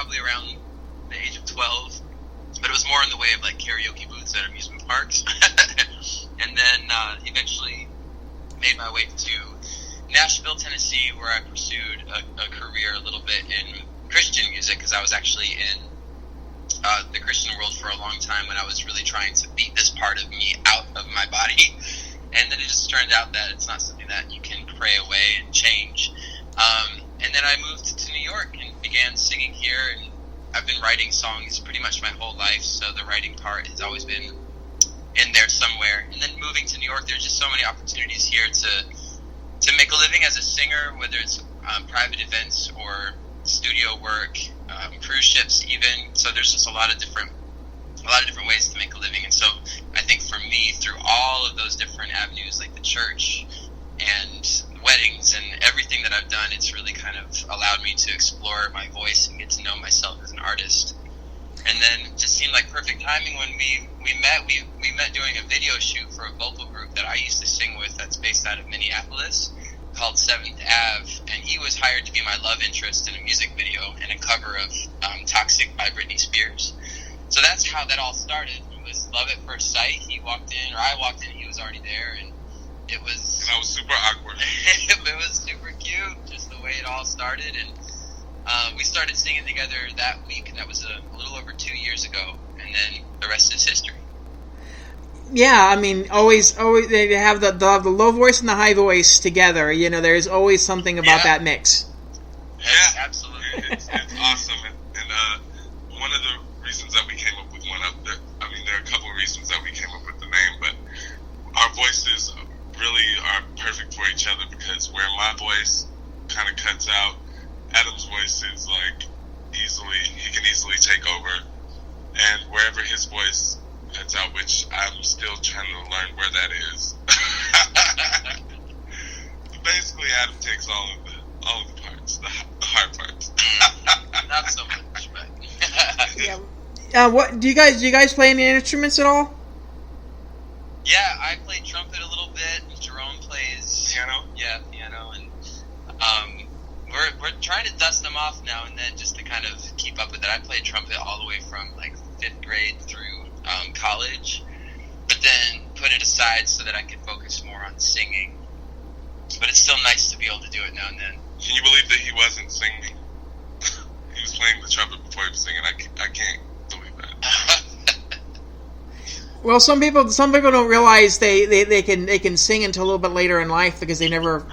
probably around the age of 12, but it was more in the way of like karaoke booths at amusement parks. And then eventually made my way to Nashville, Tennessee, where I pursued a career a little bit in Christian music, because I was actually in the Christian world for a long time when I was really trying to beat this part of me out of my body. And then it just turned out that it's not something that you can pray away and change. And then I moved to New York and began singing here, and I've been writing songs pretty much my whole life, so the writing part has always been in there somewhere. And then moving to New York, there's just so many opportunities here to make a living as a singer, whether it's private events or studio work, cruise ships even. So there's just a lot of different ways to make a living. And so I think for me, through all of those different avenues, like the church and weddings and everything that I've done, it's really kind of allowed me to explore my voice and get to know myself as an artist. And then it just seemed like perfect timing when we met. We met doing a video shoot for a vocal group that I used to sing with that's based out of Minneapolis called 7th Ave, and he was hired to be my love interest in a music video and a cover of Toxic by Britney Spears. So that's how that all started. It was love at first sight. He walked in, or I walked in, he was already there, and it was... And I was super awkward. It was super cute, just the way it all started, and we started singing together that week, and that was a little over 2 years ago, and then the rest is history. Yeah, I mean, always they have the low voice and the high voice together. You know, there's always something about that mix. Yeah, absolutely. It's awesome, and one of the reasons that we came up with there are a couple of reasons that we came up with the name, but our voices really are perfect for each other, because where my voice kind of cuts out, Adam's voice is like he can easily take over, and wherever his voice cuts out, which I'm still trying to learn where that is. Basically, Adam takes all of the parts, the hard parts. Not so much, but yeah. What do you guys play any instruments at all? Yeah, I play trumpet a little bit. Jerome plays piano. Yeah, piano, and we're trying to dust them off now and then just to kind of keep up with it. I played trumpet all the way from like 5th grade through college, but then put it aside so that I could focus more on singing. But it's still nice to be able to do it now and then. Can you believe that he wasn't singing? He was playing the trumpet before he was singing. I can't believe that. Well, some people don't realize they can sing until a little bit later in life, because they never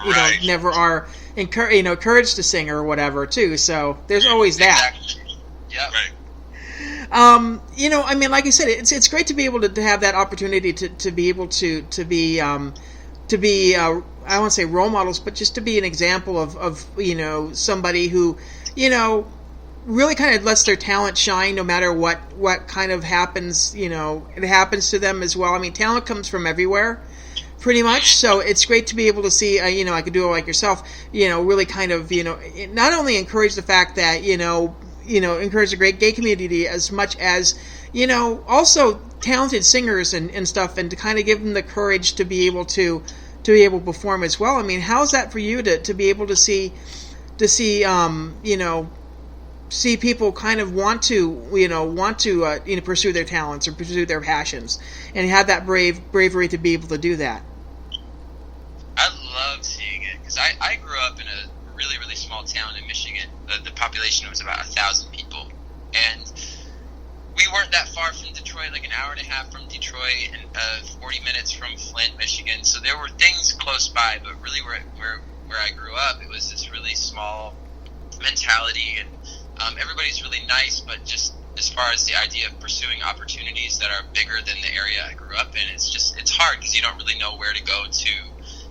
never are encouraged to sing or whatever too. So there's always that. Exactly. Yep. Right. I mean, like I said, it's great to be able to have that opportunity to be able to be I don't want to say role models, but just to be an example of somebody who really kind of lets their talent shine, no matter what kind of happens. It happens to them as well. I mean, talent comes from everywhere, pretty much. So it's great to be able to see, I could do it like yourself. Really kind of not only encourage the fact that encourage the great gay community, as much as also talented singers and stuff, and to kind of give them the courage to be able to perform as well. I mean, how's that for you to be able to see see people kind of want to pursue their talents or pursue their passions, and have that bravery to be able to do that? I love seeing it, because I grew up in a really, really small town in Michigan. The population was about 1,000 people, and we weren't that far from Detroit, like an hour and a half from Detroit, and 40 minutes from Flint, Michigan. So there were things close by, but really where I grew up, it was this really small mentality, and everybody's really nice, but just as far as the idea of pursuing opportunities that are bigger than the area I grew up in, it's hard, because you don't really know where to go to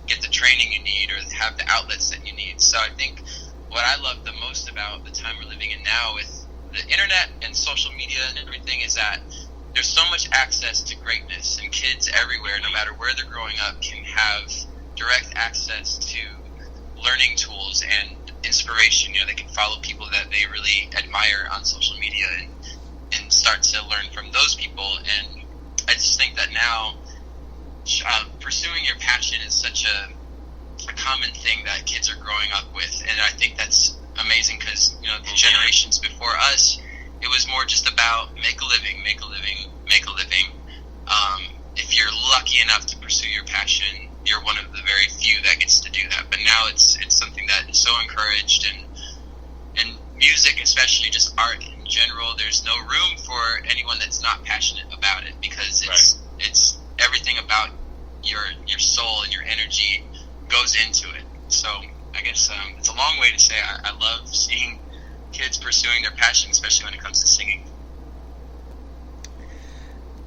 get the training you need or have the outlets that you need. So I think what I love the most about the time we're living in now with the internet and social media and everything is that there's so much access to greatness, and kids everywhere, no matter where they're growing up, can have direct access to learning tools and inspiration. They can follow people that they really admire on social media and start to learn from those people. And I just think that now pursuing your passion is such a common thing that kids are growing up with, and I think that's amazing, because the generations before us, make a living, make a living, make a living. If you're lucky enough to pursue your passion, you're one of the very few that gets to do that. But now it's something that is so encouraged, and music, especially just art in general, there's no room for anyone that's not passionate about it, because it's everything about your soul and your energy goes into it. So I guess it's a long way to say I love seeing kids pursuing their passion, especially when it comes to singing.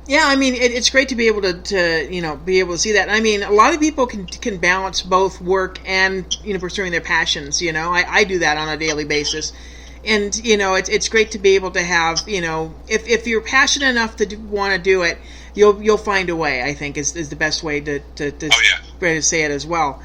Yeah, I mean, it's great to be able to be able to see that. I mean, a lot of people can balance both work and pursuing their passions. I do that on a daily basis, and it's great to be able to have if you're passionate enough to want to do it, you'll find a way. I think is the best way to say it as well.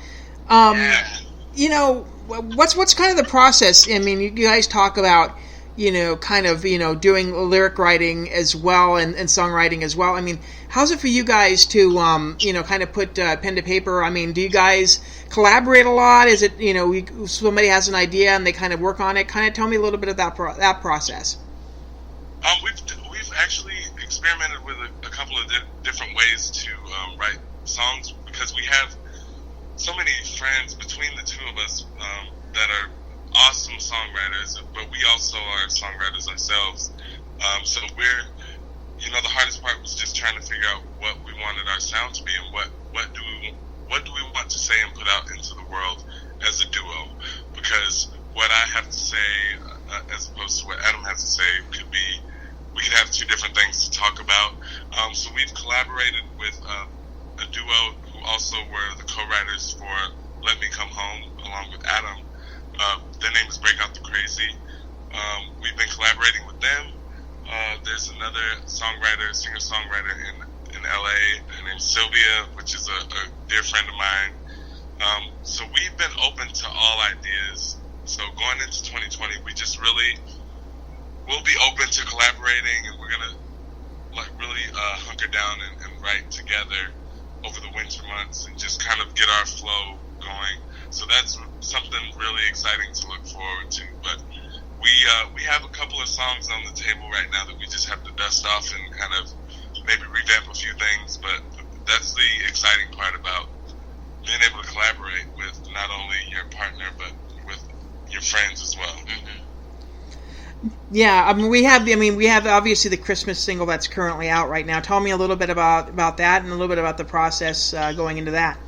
What's kind of the process? I mean, you guys talk about doing lyric writing as well and songwriting as well. I mean, how's it for you guys to, kind of put pen to paper? I mean, do you guys collaborate a lot? Is it, somebody has an idea and they kind of work on it? Kind of tell me a little bit of that process. We've actually experimented with a couple of different ways to write songs, because we have so many friends between the two of us that are awesome songwriters, but we also are songwriters ourselves. So we're, the hardest part was just trying to figure out what we wanted our sound to be, and what do we want to say and put out into the world as a duo. Because what I have to say, as opposed to what Adam has to say, we could have two different things to talk about. So we've collaborated with a duo who also were the co-writers for Let Me Come Home, along with Adam. Their name is Break Out the Crazy. We've been collaborating with them. There's another singer-songwriter in LA. Her name's Sylvia, which is a dear friend of mine. So we've been open to all ideas. So going into 2020, we'll be open to collaborating, and we're gonna really hunker down and write together over the winter months and just kind of get our flow going. So that's something really exciting to look forward to. But we have a couple of songs on the table right now that we just have to dust off and kind of maybe revamp a few things. But that's the exciting part about being able to collaborate with not only your partner but with your friends as well. Mm-hmm. Yeah, we have obviously the Christmas single that's currently out right now. Tell me a little bit about that and a little bit about the process going into that.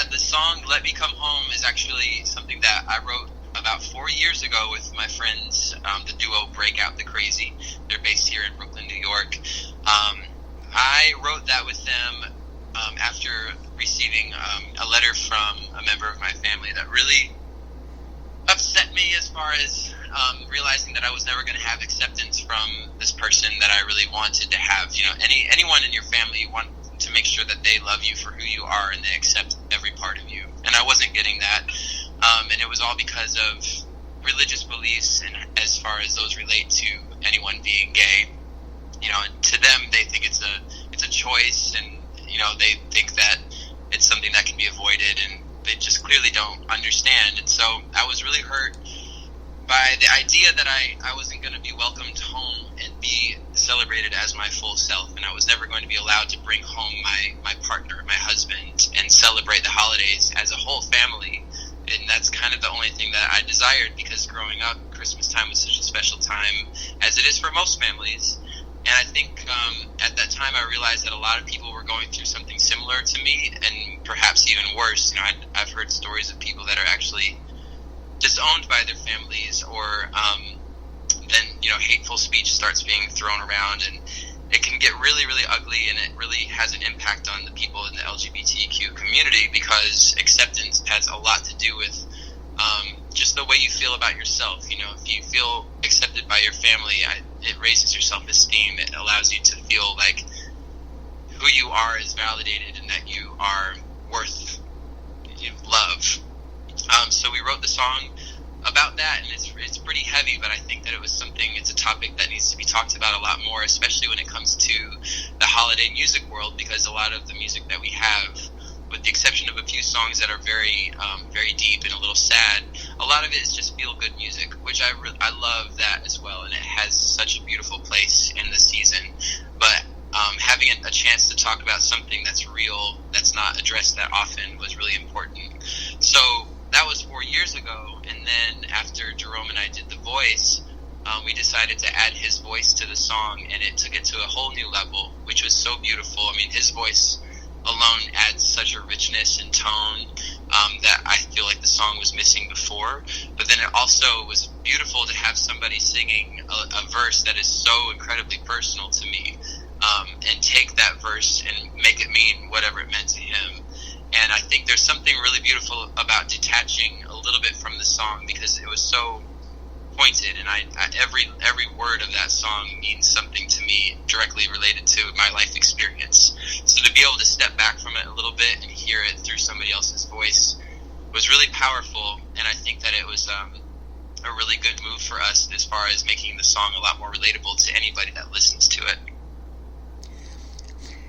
The song Let Me Come Home is actually something that I wrote about 4 years ago with my friends, the duo Break Out the Crazy. They're based here in Brooklyn, New York. I wrote that with them after receiving a letter from a member of my family that really upset me, as far as realizing that I was never going to have acceptance from this person that I really wanted to have. Anyone in your family, you want to make sure that they love you for who you are and they accept every part of you. And I wasn't getting that. And it was all because of religious beliefs, and as far as those relate to anyone being gay. And to them, they think it's a choice, and they think that it's something that can be avoided, and they just clearly don't understand. And so I was really hurt by the idea that I wasn't going to be welcomed home and be celebrated as my full self, and I was never going to be allowed to bring home my partner, my husband, and celebrate the holidays as a whole family. And that's kind of the only thing that I desired, because growing up, Christmas time was such a special time, as it is for most families. And I think at that time I realized that a lot of people were going through something similar to me, and perhaps even worse. I've heard stories of people that are actually disowned by their families, or then hateful speech starts being thrown around, and it can get really, really ugly, and it really has an impact on the people in the LGBTQ community, because acceptance has a lot to do with just the way you feel about yourself. If you feel accepted by your family, it raises your self-esteem. It allows you to feel like who you are is validated, and that you are worth love. So we wrote the song about that, and it's pretty heavy, but I think that it's a topic that needs to be talked about a lot more, especially when it comes to the holiday music world, because a lot of the music that we have, with the exception of a few songs that are very, very deep and a little sad, a lot of it is just feel-good music, which I love that as well, and it has has such a beautiful place in the season, but having a chance to talk about something that's real, that's not addressed that often, was really important. So that was 4 years ago, and then after Jerome and I did The Voice, we decided to add his voice to the song, and it took it to a whole new level, which was so beautiful. I mean, his voice alone adds such a richness and tone that I feel like the song was missing before. But then it also was beautiful to have somebody singing a verse that is so incredibly personal to me, and take that verse and make it mean whatever it meant to him. And I think there's something really beautiful about detaching a little bit from the song, because it was so pointed, and every word of that song means something to me directly related to my life experience. So to be able to step back from it a little bit and hear it through somebody else's voice was really powerful, and I think that it was a really good move for us as far as making the song a lot more relatable to anybody that listens to it.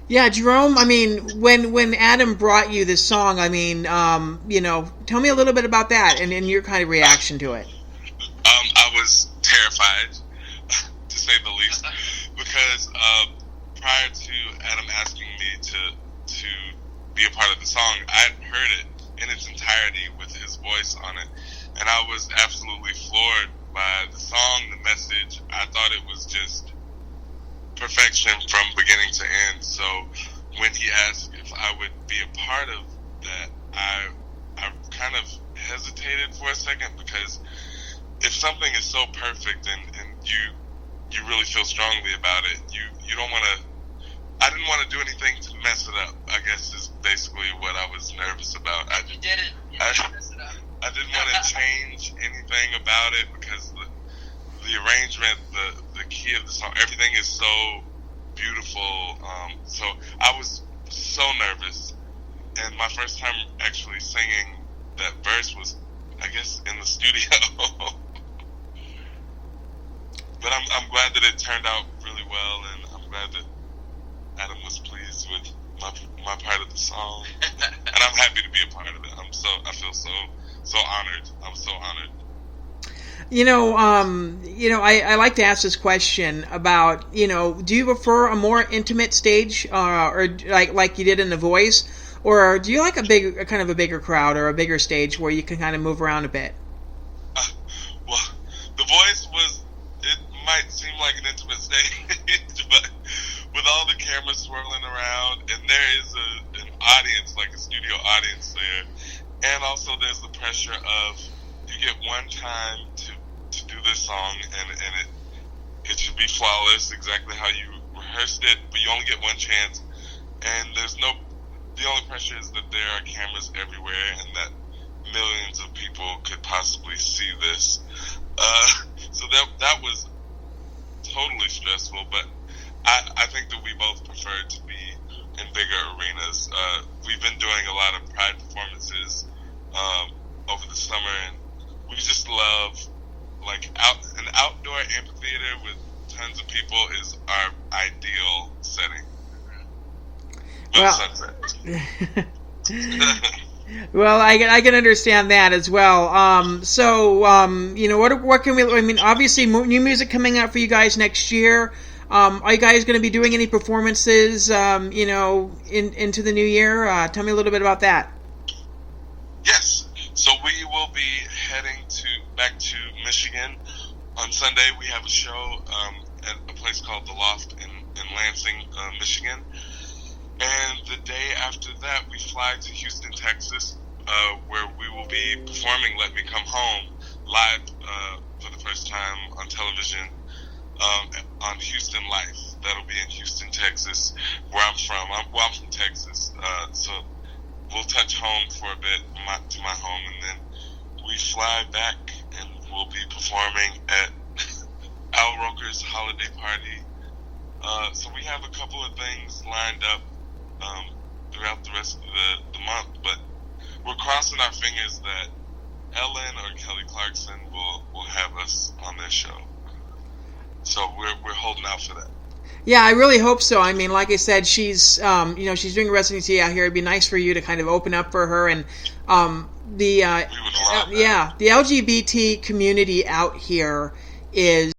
Yeah, Jerome, I mean, when Adam brought you this song, I mean, tell me a little bit about that and your kind of reaction to it. I was terrified, to say the least, because prior to Adam asking me to be a part of the song, I had heard it in its entirety with his voice on it, and I was absolutely floored by the song, the message. I thought it was just perfection from beginning to end. So when he asked if I would be a part of that, I kind of hesitated for a second, because if something is so perfect and you really feel strongly about it, you don't want to. I didn't want to do anything to mess it up, I guess, is basically what I was nervous about. You did it. You didn't mess it up. I didn't want to change anything about it, because the arrangement, the key of the song, everything is so beautiful. So I was so nervous, and my first time actually singing that verse was, I guess, in the studio. But I'm glad that it turned out really well, and I'm glad that Adam was pleased with my part of the song, and I'm happy to be a part of it. I feel so honored. I'm so honored. I like to ask this question about, do you prefer a more intimate stage, or like you did in The Voice, or do you like a bigger crowd or a bigger stage where you can kind of move around a bit? Well, The Voice it might seem like an intimate stage, but with all the cameras swirling around, and there is an audience, like a studio audience there, and also there's the pressure of, you get one time to do this song, and it should be flawless, exactly how you rehearsed it, but you only get one chance, and the only pressure is that there are cameras everywhere, and that millions of people could possibly see this. So that was totally stressful, but I think that we both prefer to be in bigger arenas. We've been doing a lot of Pride performances over the summer, and we just love, like, an outdoor amphitheater with tons of people is our ideal setting. Well, I can understand that as well. What can we? I mean, obviously, new music coming out for you guys next year. Are you guys going to be doing any performances? Into the new year. Tell me a little bit about that. Yes. So we will be heading back to Michigan on Sunday. We have a show at a place called The Loft in Lansing, Michigan. And the day after that, we fly to Houston, Texas, where we will be performing Let Me Come Home live for the first time on television on Houston Life. That'll be in Houston, Texas, where I'm from. I'm from Texas, so we'll touch home for a bit, to my home, and then we fly back, and we'll be performing at Al Roker's holiday party. So we have a couple of things lined up throughout the rest of the month, but we're crossing our fingers that Ellen or Kelly Clarkson will have us on their show. So we're holding out for that. Yeah, I really hope so. I mean, like I said, she's she's doing a residency out here. It'd be nice for you to kind of open up for her, and the LGBT community out here is